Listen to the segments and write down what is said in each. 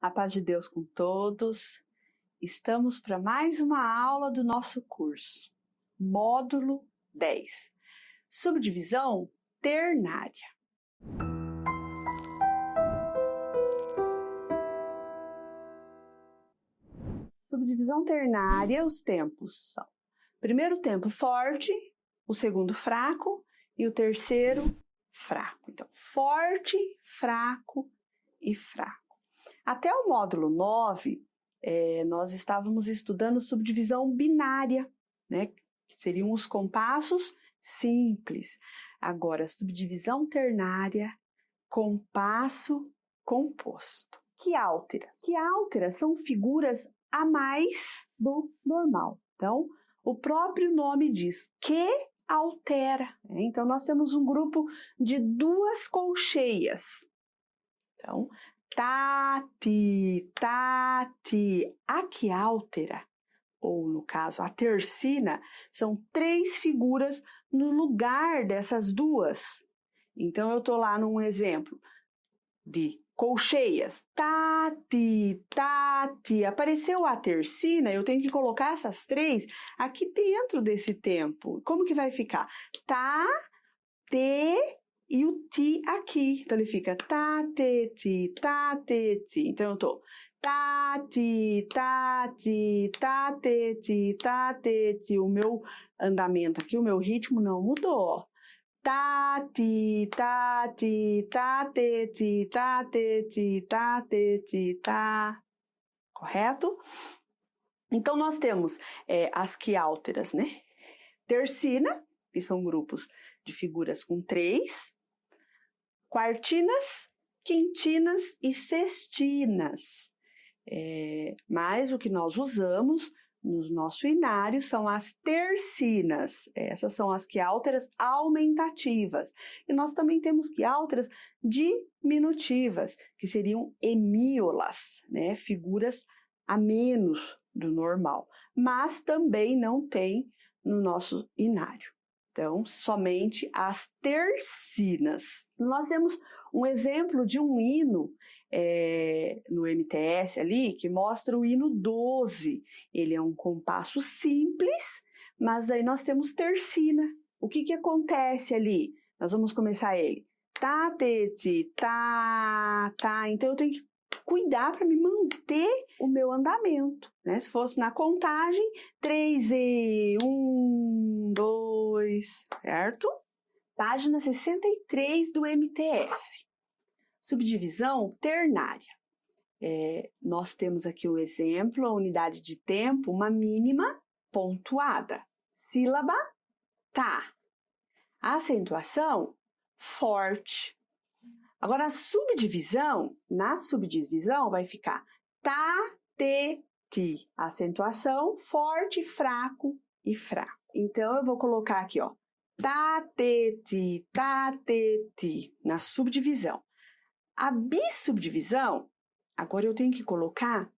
A paz de Deus com todos. Estamos para mais uma aula do nosso curso, módulo 10, subdivisão ternária. Subdivisão ternária, os tempos são: primeiro tempo forte, o segundo fraco e o terceiro fraco. Então, forte, fraco e fraco. Até o módulo 9, nós estávamos estudando subdivisão binária, né? Que seriam os compassos simples. Agora, subdivisão ternária, compasso composto. Quiálteras são figuras a mais do normal. Então, o próprio nome diz que altera. Então, nós temos um grupo de duas colcheias. Então, Tati, a quiáltera, ou no caso a tercina, são 3 figuras no lugar dessas duas. Então, eu estou lá num exemplo de colcheias. Tati, apareceu a tercina, eu tenho que colocar essas 3 aqui dentro desse tempo. Como que vai ficar? Tá, te e o ti aqui. Então, ele fica tá, te, ti. Então, eu tô tati, tá, te, ti. O meu andamento aqui, o meu ritmo não mudou. Tati, tá, te, ti. Correto? Então, nós temos as quiálteras, né? Tercina, que são grupos de figuras com 3. Quartinas, quintinas e sextinas. Mas o que nós usamos no nosso inário são as tercinas. Essas são as quiálteras aumentativas. E nós também temos quiálteras diminutivas, que seriam hemíolas, né? Figuras a menos do normal. Mas também não tem no nosso inário. Então, somente as tercinas. Nós temos um exemplo de um hino no MTS ali, que mostra o hino 12. Ele é um compasso simples, mas daí nós temos tercina. O que acontece ali? Nós vamos começar ele. Tá, te, ti, tá. Então, eu tenho que cuidar para me manter o meu andamento, né? Se fosse na contagem, 3 e 1, 2, certo? Página 63 do MTS. Subdivisão ternária. Nós temos aqui o exemplo, a unidade de tempo, uma mínima pontuada. Sílaba, tá. A acentuação, forte. Agora, na subdivisão vai ficar tá, te, ti. Acentuação, forte, fraco e fraco. Então, eu vou colocar aqui, ó, tá, te, ti, na subdivisão. A bissubdivisão, agora eu tenho que colocar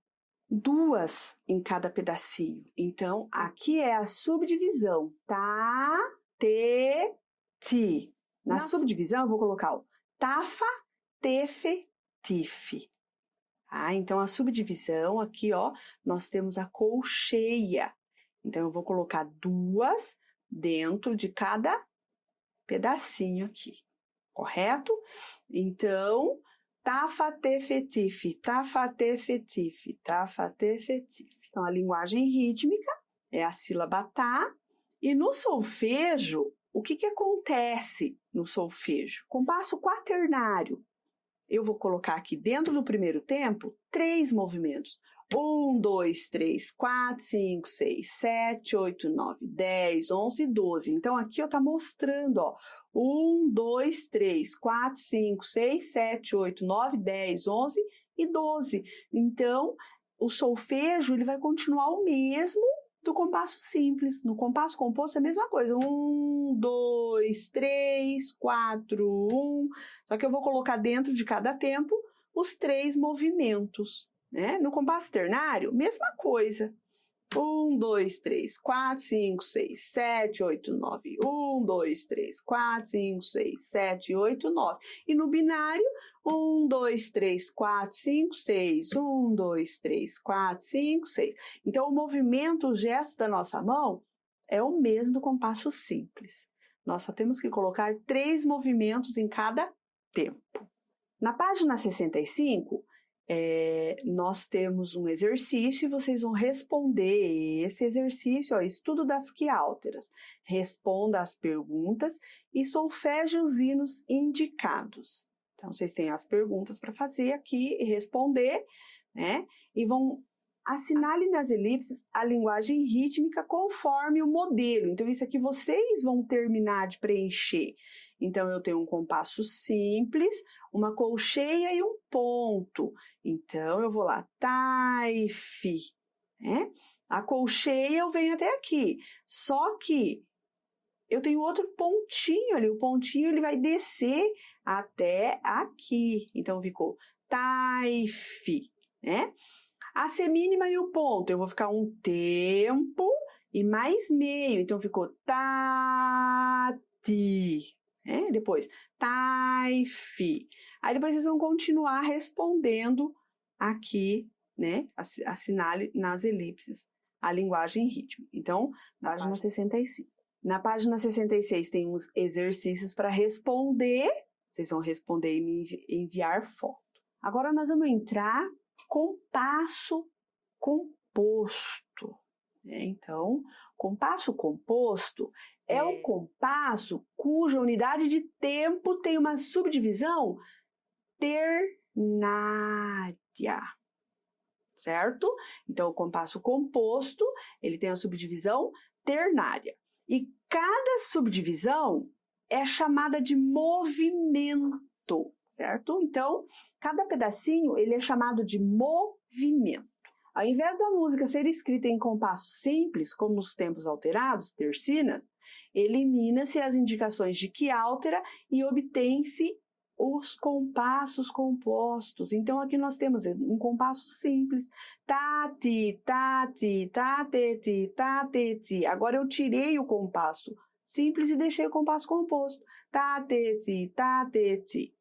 2 em cada pedacinho. Então, aqui é a subdivisão, tá, te, ti. Na subdivisão, eu vou colocar o tafa, tefe, tife. Então, a subdivisão aqui, ó, nós temos a colcheia. Então, eu vou colocar 2 dentro de cada pedacinho aqui, correto? Então, tafa, tefe, tife. Então, a linguagem rítmica é a sílaba tá. E no solfejo, o que acontece no solfejo? Compasso quaternário. Eu vou colocar aqui dentro do primeiro tempo 3 movimentos. 1, 2, 3, 4, 5, 6, 7, 8, 9, 10, 11 e 12. Então, aqui está mostrando, ó, 1, 2, 3, 4, 5, 6, 7, 8, 9, 10, 11 e 12. Então, o solfejo ele vai continuar o mesmo do compasso simples. No compasso composto é a mesma coisa. 1, 2, 3, 4, 1. Só que eu vou colocar dentro de cada tempo os 3 movimentos, né? No compasso ternário, mesma coisa. 1, 2, 3, 4, 5, 6, 7, 8, 9. 1, 2, 3, 4, 5, 6, 7, 8, 9. E no binário, 1, 2, 3, 4, 5, 6. 1, 2, 3, 4, 5, 6. Então, o movimento, o gesto da nossa mão é o mesmo do compasso simples. Nós só temos que colocar 3 movimentos em cada tempo. Na página 65, nós temos um exercício e vocês vão responder esse exercício, estudo das quiálteras. Responda as perguntas e solfeje os hinos indicados. Então, vocês têm as perguntas para fazer aqui e responder, né? E vão assinale nas elipses a linguagem rítmica conforme o modelo. Então, isso aqui vocês vão terminar de preencher. Então, eu tenho um compasso simples, uma colcheia e um ponto. Então, eu vou lá, taif, né? A colcheia eu venho até aqui. Só que eu tenho outro pontinho ali. O pontinho ele vai descer até aqui. Então, ficou taif, né? A semínima e o ponto, eu vou ficar um tempo e mais meio. Então, ficou tati. Depois, taif. Aí, depois, vocês vão continuar respondendo aqui, né? Assinale nas elipses a linguagem rítmica. Então, na página 65. Na página 66, tem uns exercícios para responder. Vocês vão responder e me enviar foto. Agora, nós vamos entrar compasso composto. Então, compasso composto é o compasso cuja unidade de tempo tem uma subdivisão ternária, certo? Então, o compasso composto, ele tem a subdivisão ternária. E cada subdivisão é chamada de movimento, certo? Então, cada pedacinho, ele é chamado de movimento. Ao invés da música ser escrita em compasso simples, como os tempos alterados, tercinas, elimina-se as indicações de quiáltera e obtém-se os compassos compostos. Então, aqui nós temos um compasso simples. Tati, tati, tateti, tateti. Agora, eu tirei o compasso simples e deixei o compasso composto. Tateti, tateti.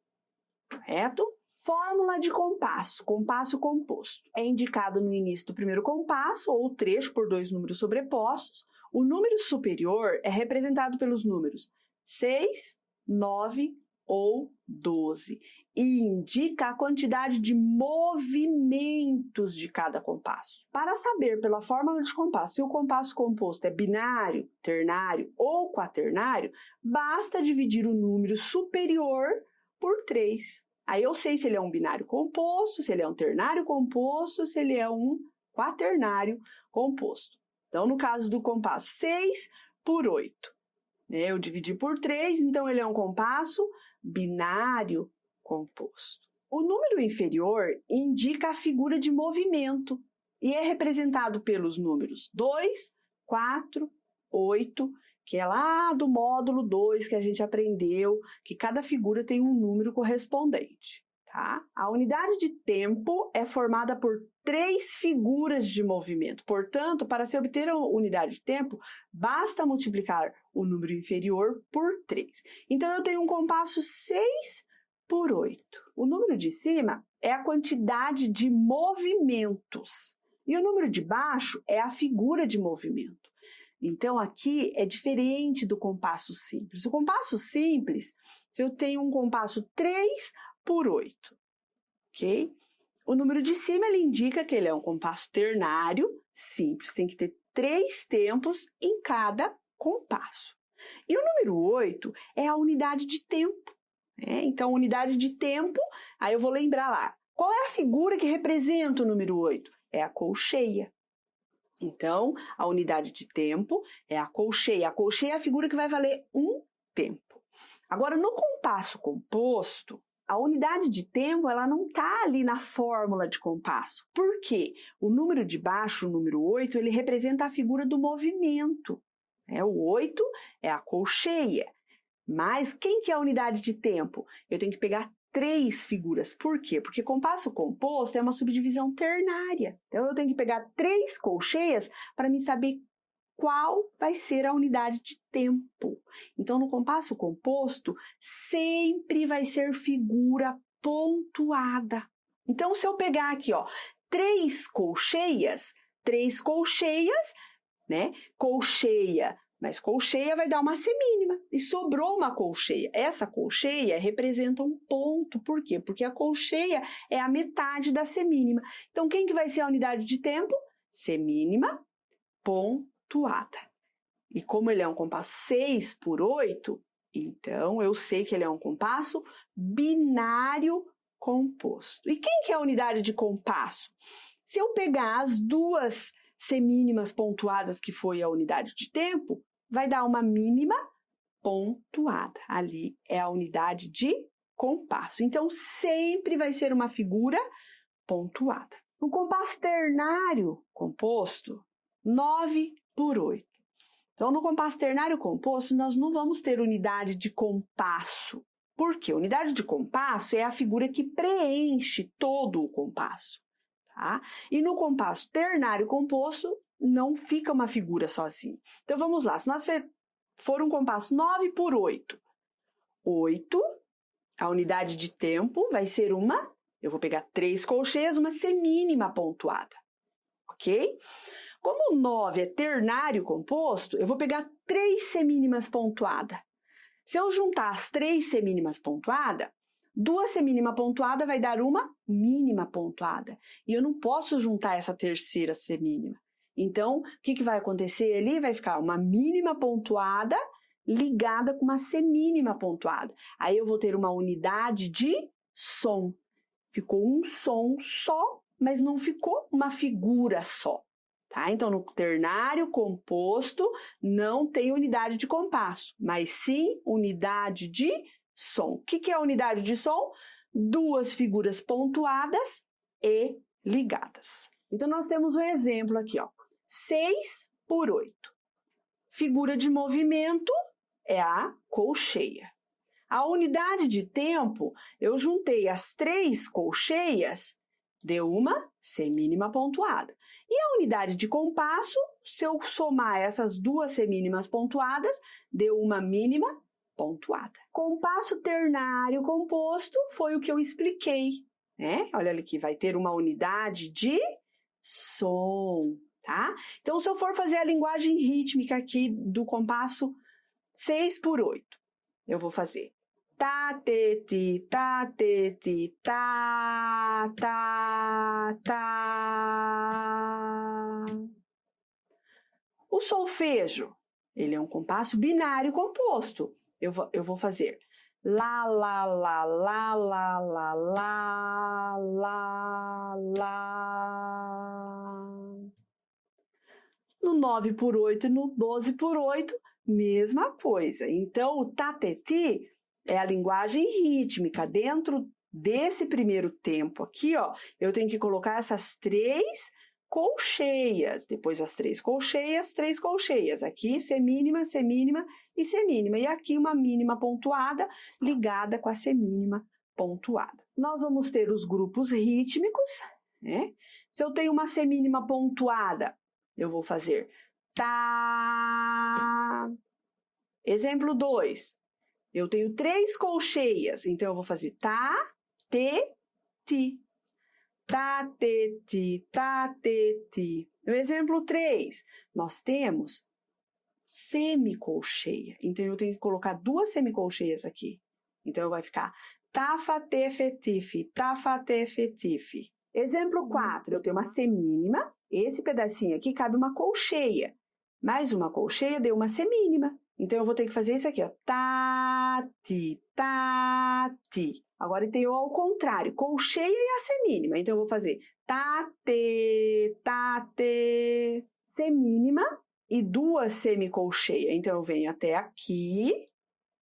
Correto? Fórmula de compasso, compasso composto. É indicado no início do primeiro compasso, ou trecho por 2 números sobrepostos. O número superior é representado pelos números 6, 9 ou 12 e indica a quantidade de movimentos de cada compasso. Para saber pela fórmula de compasso se o compasso composto é binário, ternário ou quaternário, basta dividir o número superior por 3. Aí eu sei se ele é um binário composto, se ele é um ternário composto, se ele é um quaternário composto. Então, no caso do compasso 6 por 8, eu dividi por 3, então ele é um compasso binário composto. O número inferior indica a figura de movimento e é representado pelos números 2, 4, 8, que é lá do módulo 2 que a gente aprendeu, que cada figura tem um número correspondente, tá? A unidade de tempo é formada por 3 figuras de movimento. Portanto, para se obter a unidade de tempo, basta multiplicar o número inferior por 3. Então, eu tenho um compasso 6 por 8. O número de cima é a quantidade de movimentos e o número de baixo é a figura de movimento. Então, aqui é diferente do compasso simples. O compasso simples, se eu tenho um compasso 3 por 8, ok? O número de cima, ele indica que ele é um compasso ternário simples. Tem que ter 3 tempos em cada compasso. E o número 8 é a unidade de tempo. Então, unidade de tempo, aí eu vou lembrar lá. Qual é a figura que representa o número 8? É a colcheia. Então, a unidade de tempo é a colcheia. A colcheia é a figura que vai valer um tempo. Agora, no compasso composto, a unidade de tempo ela não está ali na fórmula de compasso. Por quê? O número de baixo, o número 8, ele representa a figura do movimento. O 8 é a colcheia. Mas quem que é a unidade de tempo? Eu tenho que pegar 3 figuras. Por quê? Porque compasso composto é uma subdivisão ternária. Então, eu tenho que pegar 3 colcheias para me saber qual vai ser a unidade de tempo. Então, no compasso composto, sempre vai ser figura pontuada. Então, se eu pegar aqui, ó, 3 colcheias, né? Colcheia mais colcheia vai dar uma semínima. E sobrou uma colcheia. Essa colcheia representa um ponto. Por quê? Porque a colcheia é a metade da semínima. Então, quem que vai ser a unidade de tempo? Semínima pontuada. E como ele é um compasso 6/8, então eu sei que ele é um compasso binário composto. E quem que é a unidade de compasso? Se eu pegar as 2 semínimas pontuadas, que foi a unidade de tempo, vai dar uma mínima pontuada. Ali é a unidade de compasso. Então, sempre vai ser uma figura pontuada. No compasso ternário composto, 9/8. Então, no compasso ternário composto, nós não vamos ter unidade de compasso. Por quê? Unidade de compasso é a figura que preenche todo o compasso. Tá? E no compasso ternário composto, não fica uma figura sozinha. Então, vamos lá. Se nós for um compasso 9/8, 8, a unidade de tempo vai ser eu vou pegar 3 colcheias, uma semínima pontuada. Ok? Como o 9 é ternário composto, eu vou pegar 3 semínimas pontuadas. Se eu juntar as 3 semínimas pontuadas, 2 semínimas pontuadas vai dar uma mínima pontuada. E eu não posso juntar essa terceira semínima. Então, o que vai acontecer ali? Vai ficar uma mínima pontuada ligada com uma semínima pontuada. Aí eu vou ter uma unidade de som. Ficou um som só, mas não ficou uma figura só. Tá? Então, no ternário composto, não tem unidade de compasso, mas sim unidade de som. O que é a unidade de som? 2 figuras pontuadas e ligadas. Então, nós temos um exemplo aqui, ó. 6/8. Figura de movimento é a colcheia. A unidade de tempo, eu juntei as 3 colcheias, deu uma semínima pontuada. E a unidade de compasso, se eu somar essas 2 semínimas pontuadas, deu uma mínima pontuada. Compasso ternário composto foi o que eu expliquei, né? Olha ali que vai ter uma unidade de som, tá? Então, se eu for fazer a linguagem rítmica aqui do compasso 6/8, eu vou fazer tá, te, ti, tá, te, ti, tá, tá, tá. O solfejo, ele é um compasso binário composto. Eu vou fazer lá, lá, lá, lá, lá, lá, lá, lá, lá. No 9/8 e no 12/8, mesma coisa. Então, o tateti é a linguagem rítmica. Dentro desse primeiro tempo aqui, ó, eu tenho que colocar essas 3 colcheias. Depois as 3 colcheias, 3 colcheias. Aqui, semínima, semínima e semínima. E aqui uma mínima pontuada ligada com a semínima pontuada. Nós vamos ter os grupos rítmicos, né? Se eu tenho uma semínima pontuada, eu vou fazer tá. Exemplo 2. Eu tenho 3 colcheias, então eu vou fazer tá, te, ti. Tá, te, ti, tá, te, ti. No exemplo 3, nós temos semicolcheia. Então, eu tenho que colocar 2 semicolcheias aqui. Então, vai ficar tafa, tefe, tife, tafa, tefe, tife. Exemplo 4, eu tenho uma semínima. Esse pedacinho aqui cabe uma colcheia. Mais uma colcheia deu uma semínima. Então, eu vou ter que fazer isso aqui, ó. Tá, ti, tá, ti. Agora, tem o ao contrário, colcheia e a semínima. Então, eu vou fazer tá, te, semínima e 2 semicolcheias. Então, eu venho até aqui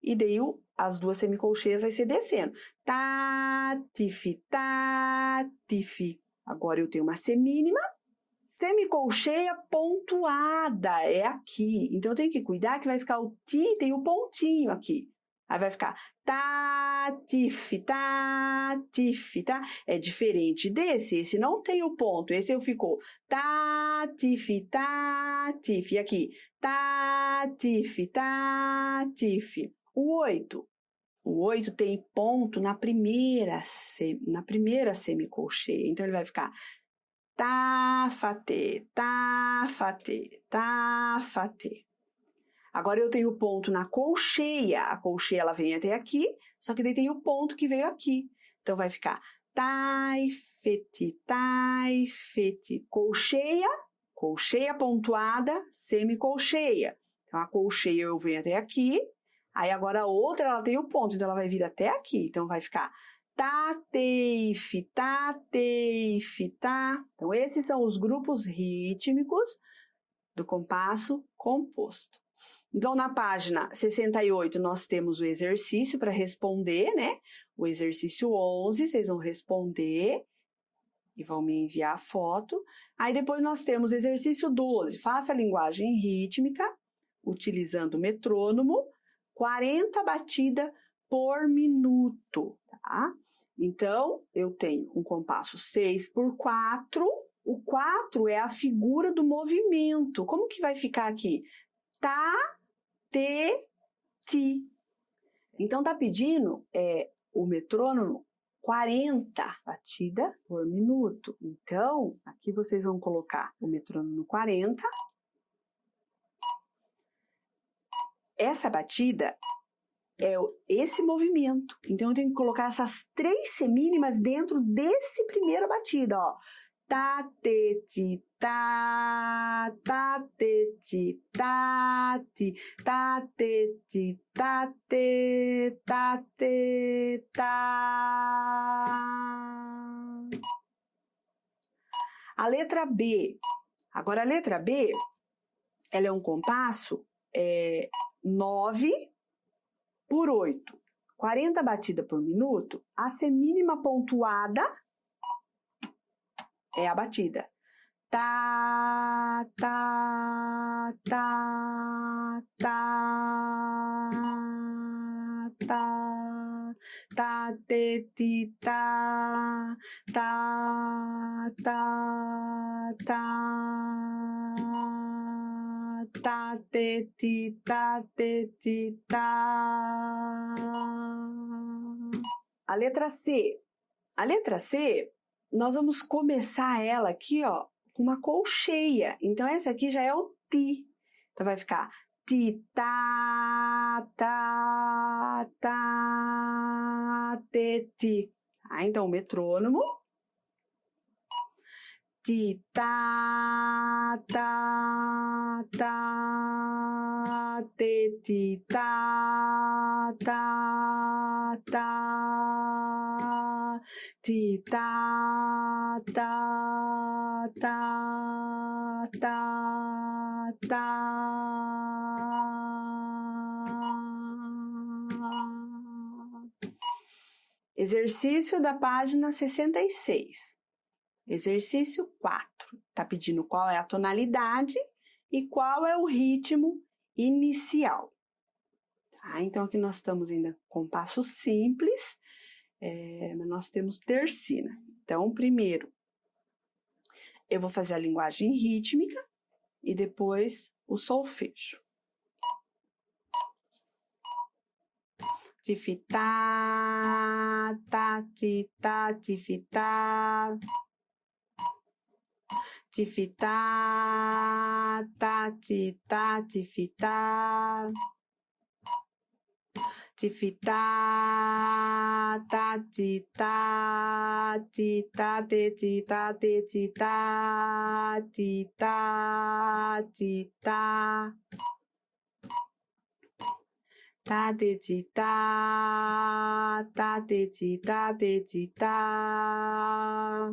e daí as 2 semicolcheias vai ser descendo. Tá, tife, tá, tife. Agora, eu tenho uma semínima. Semicolcheia pontuada, é aqui. Então, eu tenho que cuidar que vai ficar o ti, tem o pontinho aqui. Aí vai ficar tatif, tatif, tá? É diferente desse, esse não tem o ponto, esse ficou tatif, tatif. E aqui, tatif, tatif. O 8 tem ponto na primeira semicolcheia, então ele vai ficar tafate, tafate, tafate. Agora eu tenho ponto na colcheia, a colcheia ela vem até aqui, só que daí tem o ponto que veio aqui. Então vai ficar taifete, taifete, colcheia, colcheia pontuada, semicolcheia. Então a colcheia eu venho até aqui, aí agora a outra ela tem o ponto, então ela vai vir até aqui. Então vai ficar tateife, tateife, tá? Então esses são os grupos rítmicos do compasso composto. Então, na página 68, nós temos o exercício para responder, né? O exercício 11, vocês vão responder e vão me enviar a foto. Aí, depois, nós temos o exercício 12. Faça a linguagem rítmica, utilizando o metrônomo, 40 batidas por minuto, tá? Então, eu tenho um compasso 6/4. O 4 é a figura do movimento. Como que vai ficar aqui? Tá, te, ti. Então, tá pedindo o metrônomo 40 batidas por minuto. Então, aqui vocês vão colocar o metrônomo 40. Essa batida é esse movimento. Então, eu tenho que colocar essas 3 semínimas dentro desse primeira batida, ó. Tá, te, ti, tá, te, ti, tá, ti, tá, te, ti, tá, te, tá. A letra B. Agora, a letra B, ela é um compasso 9/8. 40 batidas por minuto, a semínima pontuada é a batida. Tá, tá, tá, tá, tá, tá, te, ti, tá, tá, tá, tá, tá, te, ti, tá, te, ti, tá. A letra C. A letra C, nós vamos começar ela aqui, ó, com uma colcheia. Então, essa aqui já é o ti. Então, vai ficar ti, tá, tá, tá, te, ti. Então, o metrônomo. Ti, tá, tá, tá, te, ti, tá, tá, tá, ti, tá, tá, tá, tá, tá. Exercício da página 66. Exercício 4. Está pedindo qual é a tonalidade e qual é o ritmo inicial. Tá? Então, aqui nós estamos ainda com passo simples, mas nós temos tercina. Então, primeiro, eu vou fazer a linguagem rítmica e depois o solfejo. Tifitá, tá, ti, tá, tifitá. Tifitá, tá, ti, tá, tifitá. Tifitá, tá, ti, tá, ti, tá, te, ti, tá, te, ti, tá, ti, tá, ti, tá. Tá, te, ti, tá, tá, te, ti, tá, te, ti, tá.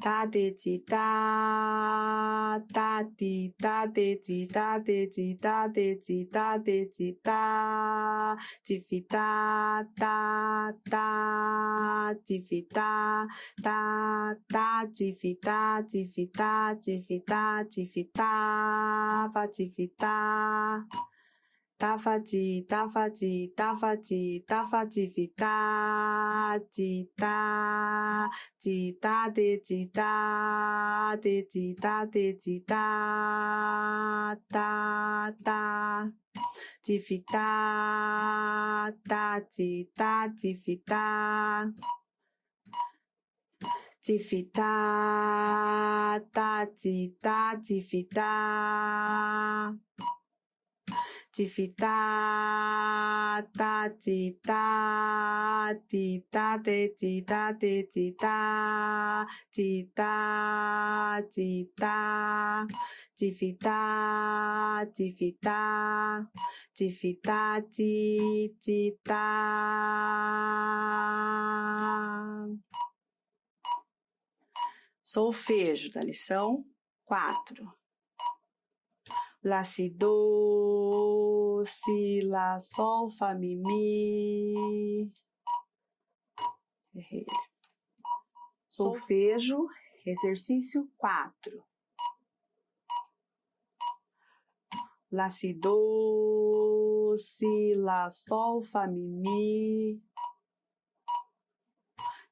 Tá, te, ti, tá, tá, ti, tá, te, ti, tá, te, ti, tá, te, ti, tá, te, ti, tá. Tifitá, tá, tá, tifitá, tá, tá, tifitá, tifitá, tifitá, tifitá, tifitá. Tafati, tafati, tafati, tafati, fita, tita, tita, tita, tita, tita, ta, ta, tifita, ta, tita, tifita, tifita, ta, tita, tifita, tifita, ta, tita, tita, tita, tita, tita, tita, tifita, tifita, tifita, tita. Solfejo da lição 4. Lá, si, do, si, lá, sol, fá, mi, mi. Errei. Solfejo, exercício 4. Lá, si, do, si, lá, sol, fá, mi, mi.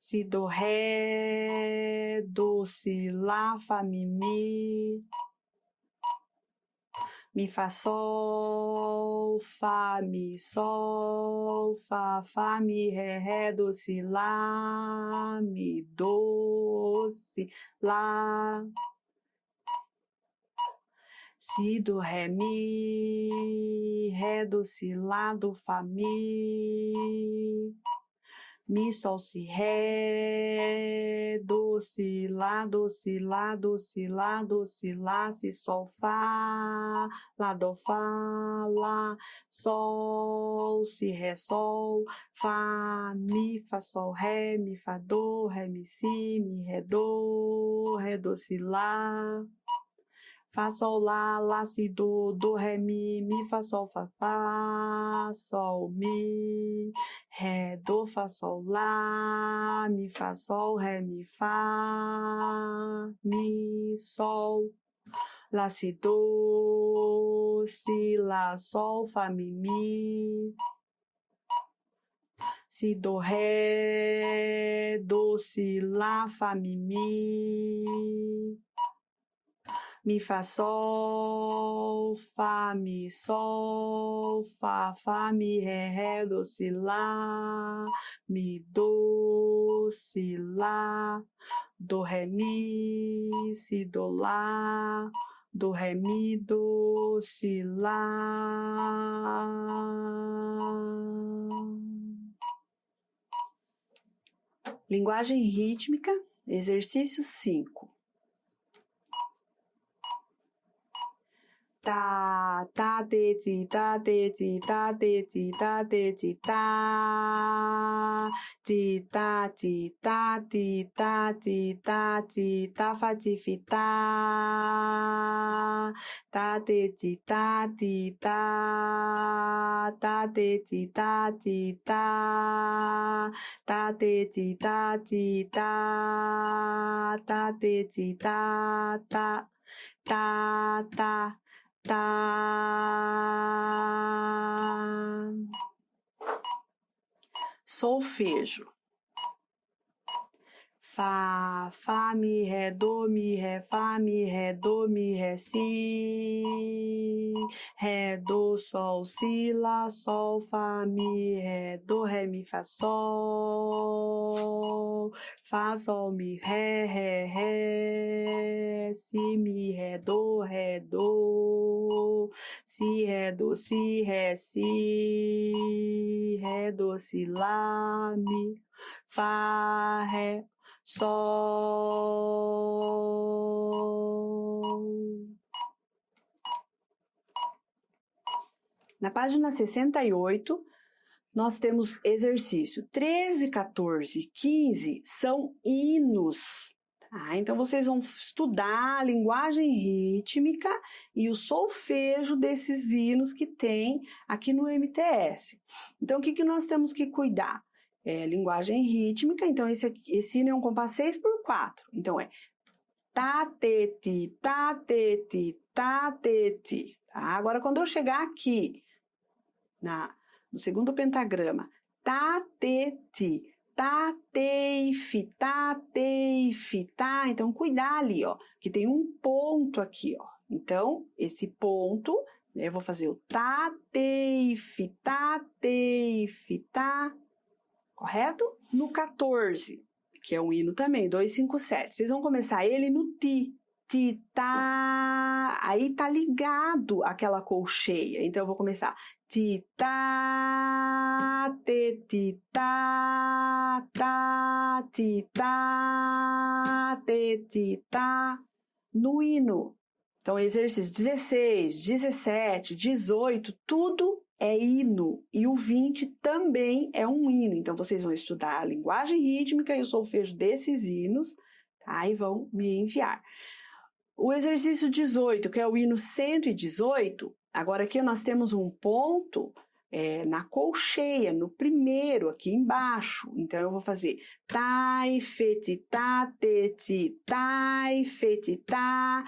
Si, do, ré, do, si, lá, fá, mi, mi. Mi, fá, sol, fá, mi, sol, fá, fá, mi, ré, do, si, lá, mi, do, si, lá. Si, do, ré, do, si, lá, do, fá, mi. Mi, sol, si, ré, do, si, lá, do, si, lá, do, si, lá, do, si, lá, si, sol, fá, lá, do, fá, lá, sol, si, ré, sol, fá, mi, fá, sol, ré, mi, fá, do, ré, mi, si, mi, ré, do, si, lá. Fá, sol, lá, si, do, ré, mi, fá, sol, fá, sol, mi, ré, do, fá, sol, lá, mi, fá, sol, ré, mi, fá, mi, sol, lá, si, do, si, lá, sol, fá, mi, si, do, ré, do, si, lá, fá, mi, mi, fá, sol, fá, mi, sol, fá, fá, mi, ré, do, si, lá, mi, do, si, lá, do, ré, mi, si, do, lá, do, ré, mi, do, si, lá. Linguagem rítmica, exercício 5. Ta, ta, de, ti, ta, de, ti, ta, de, ti, ta, de, ti, ta, ti, ta, ti, ta, ti, ta, ti, ta, ti, ta, fa, ti, fi, ta, de, ti, ta, ti, ta, de, ti, ta, ti, ta, de, ti, ta, ti, ta, de, ti, ta, ta, ta. Solfejo. Fá, fá, mi, ré, do, mi, ré, fá, mi, ré, do, mi, ré, si, ré, do, sol, si, lá, sol, fá, mi, ré, do, ré, mi, fá, sol, fá, sol, mi, ré, si, mi, ré, do, si, ré, do, si, ré, do, si, lá, mi, fá, ré, sol. Na página 68, nós temos exercício 13, 14, 15 são hinos. Tá? Então, vocês vão estudar a linguagem rítmica e o solfejo desses hinos que tem aqui no MTS. Então, o que nós temos que cuidar? Linguagem rítmica, então esse hino é um compasso 6/4. Então é tá, te, ti, tá, te, ti, tá, te, ti. Tá? Agora, quando eu chegar aqui no segundo pentagrama. Tá, te, ti. Tá, teife, tá, teife, tá. Então, cuidar ali, ó, que tem um ponto aqui, ó. Então, esse ponto, né, eu vou fazer o tá, teife, tá, correto? No 14, que é um hino também, 2, 5, 7. Vocês vão começar ele no ti. Ti, tá. Aí tá ligado àquela colcheia. Então, eu vou começar ti, tá, te, ti, tá, ti, tá, te, ti, tá. No hino. Então, exercício 16, 17, 18, tudo é hino. E o 20 também é um hino. Então, vocês vão estudar a linguagem rítmica e o solfejo desses hinos, tá? E vão me enviar. O exercício 18, que é o hino 118, agora aqui nós temos um ponto na colcheia, no primeiro, aqui embaixo. Então, eu vou fazer tai, fe, ti, tá, te, ti, tai, fe, ti, tá.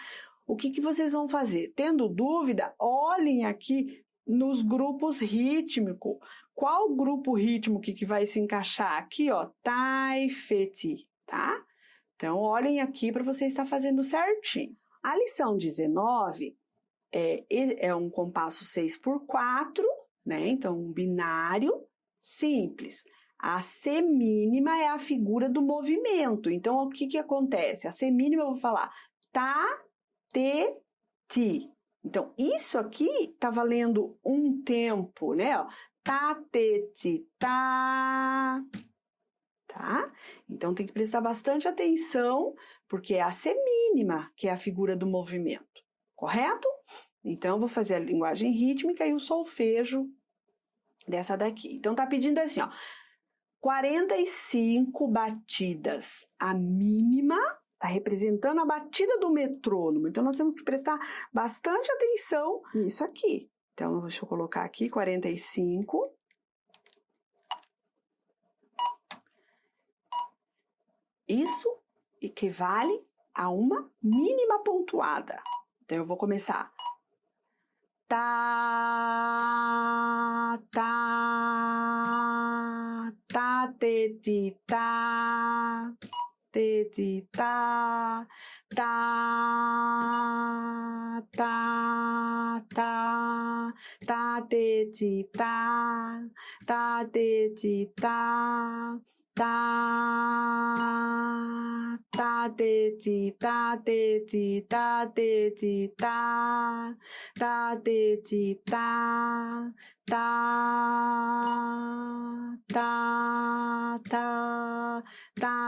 O que vocês vão fazer? Tendo dúvida, olhem aqui nos grupos rítmicos. Qual grupo rítmico que vai se encaixar? Aqui, ó, tai, fe, ti, tá? Então, olhem aqui para você estar fazendo certinho. A lição 19 é um compasso 6/4, né? Então, um binário simples. A semínima é a figura do movimento. Então, o que acontece? A semínima eu vou falar tá, te, ti. Então, isso aqui está valendo um tempo, né? Ó, tá, te, ti, tá. Tá? Então, tem que prestar bastante atenção, porque é a semínima que é a figura do movimento, correto? Então, eu vou fazer a linguagem rítmica e o solfejo dessa daqui. Então, tá pedindo assim, ó, 45 batidas. A mínima tá representando a batida do metrônomo. Então, nós temos que prestar bastante atenção nisso aqui. Então, deixa eu colocar aqui 45. Isso equivale a uma mínima pontuada. Então, eu vou começar. Tá, tá, tá, te, ti, tá, te, ti, tá, tá, tá, tá, tá, te, ti, tá, te, ti, tá, tá, te, ti, te, ti, te, ti, tá, te, ti, tá,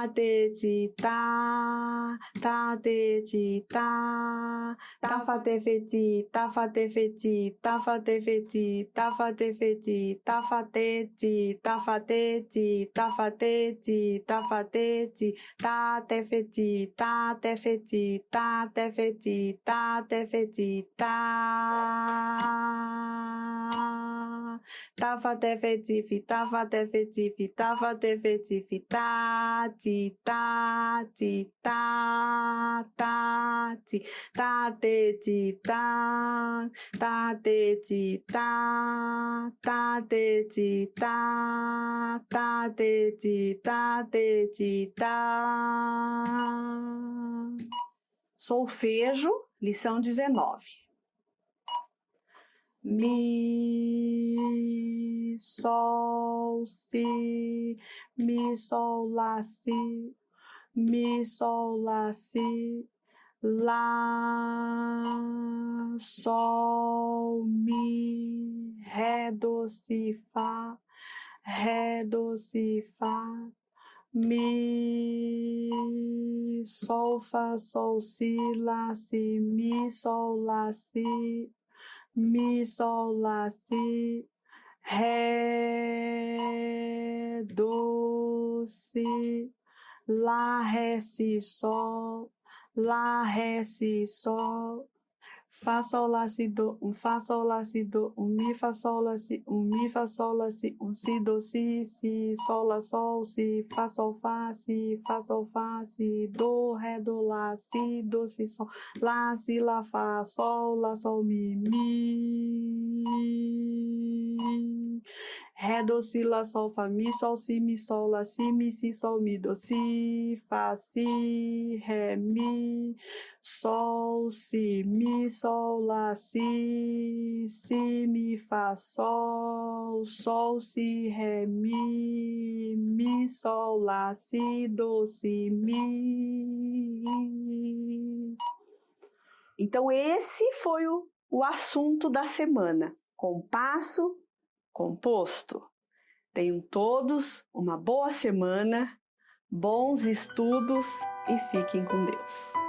te, ti, te, ti, fa, te, fe, ti, fa, te, fe, ti, fa, te, fe, ti, fa, te, fe, ti, fa, te, ti, fa, te, ti, fa, te, ti, fa, te, ti, te, fe, ti, te, fe, ti, te, fe, ti, te, fe, ti, fa, te, fe, ti, fi, fa, te, fe, ti, fi, fa, te, fe, ti, fi, ti, ti, ti, te, ti, te, ti, te, ti, te, ti, te, ti, Solfejo, lição 19. Mi, sol, si, mi, sol, lá, si, mi, sol, lá, si, lá, sol, mi, ré, do, si, fá, ré, do, si, fá, mi, sol, fá, sol, si, lá, si, mi, sol, lá, si, mi, sol, lá, si, ré, do, si, lá, ré, si, sol, lá, ré, si, sol, Fá, sol, lá, si, do, fá, sol, lá, si, do, mi, fá, sol, lá, si, mi, fá, sol, lá, si, do, si, sol, lá, sol, si, fá, sol, fá, si, do, ré, do, lá, si, do, si, lá, fá, sol, mi, ré, do, si, lá, sol, fá, mi, sol, lá, si, sol, mi, do, si, fá, si, ré, mi, sol, si, mi, sol, lá, si, mi, fá, sol, si, ré, mi, sol, lá, si, do, si, mi. Então, esse foi o assunto da semana: compasso composto. Tenham todos uma boa semana, bons estudos e fiquem com Deus.